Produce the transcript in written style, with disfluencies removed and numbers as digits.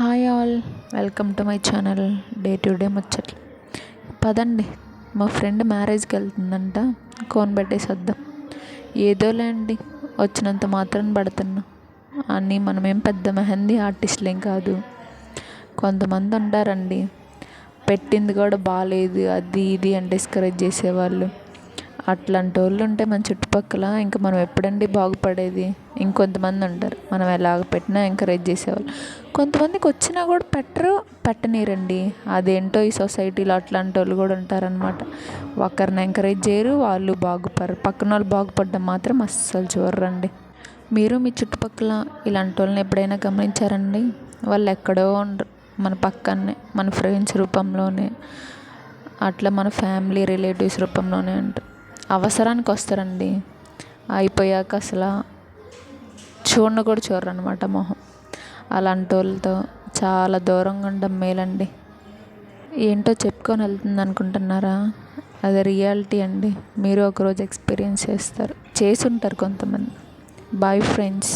Hi all, welcome to my channel day to day ముచ్చట్లు. పదండి, మా ఫ్రెండ్ మ్యారేజ్కి వెళ్తుందంట, కోన్ పెట్టేసి వద్దాం. ఏదోలే అండి, వచ్చినంత మాత్రం పడుతున్నా అని మనమేం పెద్ద మెహందీ ఆర్టిస్టులేం కాదు. కొంతమంది ఉంటారండి, పెట్టింది కూడా బాగాలేదు అది ఇది అని డిస్కరేజ్ చేసేవాళ్ళు. అట్లాంటి వాళ్ళు ఉంటే మన చుట్టుపక్కల ఇంకా మనం ఎప్పుడండి బాగుపడేది. ఇంకొంతమంది ఉంటారు, మనం ఎలాగ పెట్టినా ఎంకరేజ్ చేసేవాళ్ళు. కొంతమందికి వచ్చినా కూడా పెట్టనీరండి. అదేంటో ఈ సొసైటీలో అట్లాంటి వాళ్ళు కూడా ఉంటారనమాట. ఒకరిని ఎంకరేజ్ చేయరు, వాళ్ళు బాగుపడరు. పక్కన వాళ్ళు బాగుపడడం మాత్రం అస్సలు చూడరండి. మీరు మీ చుట్టుపక్కల ఇలాంటి వాళ్ళని ఎప్పుడైనా గమనించారండి? వాళ్ళు ఎక్కడో ఉండరు, మన పక్కనే, మన ఫ్రెండ్స్ రూపంలోనే, అట్లా మన ఫ్యామిలీ రిలేటివ్స్ రూపంలోనే ఉంటారు. అవసరానికి వస్తారండి, అయిపోయాక అసలు చూడను కూడా చూడరు అనమాట మొహం. అలాంటి వాళ్ళతో చాలా దూరంగా ఉండడం మేలండి. ఏంటో చెప్పుకొని వెళ్తుంది అనుకుంటున్నారా? అది రియాలిటీ అండి. మీరు ఒకరోజు ఎక్స్పీరియన్స్ చేస్తారు, చేసి ఉంటారు కొంతమంది. Boy friends.